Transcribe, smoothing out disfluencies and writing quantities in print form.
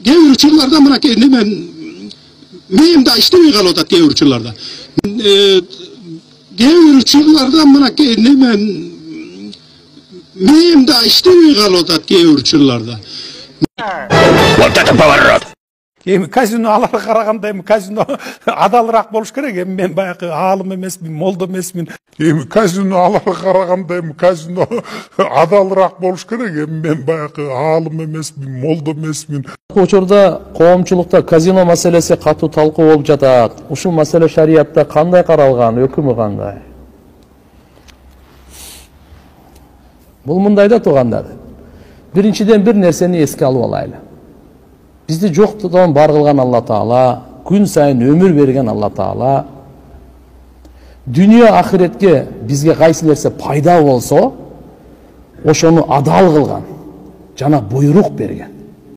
Gevur uçurlarda mınaki nemen meyim da işlemey kalıp gevur uçurlarda. Gevur uçurlarda mınaki nemen meyim da işlemey kalıp gevur uçurlarda. Вот это поворот! Эми казино аларга караганда эми казино адалыраак болуш керек. Эми мен баягы аалым эмесмин, молдо эмесмин. Эми казино аларга караганда эми казино адалыраак болуш керек. Эми мен баягы аалым эмесмин, молдо эмесмин. Учурда коомчулукта казино маселеси катуу талкуу болуп жатат. Ушул маселе шариятта кандай каралган, өкүмү кандай? Бул мындай да туугандар. Биринчиден бир нерсени эске алып алайлы. Bizdi жоқтан бар кылган Алла Таала, күн сайын өмүр берген Алла Таала. Дүнүйө ахиретке бизге кайсы нерсе пайда болсо, ошону адал кылган, жана буйрук берген.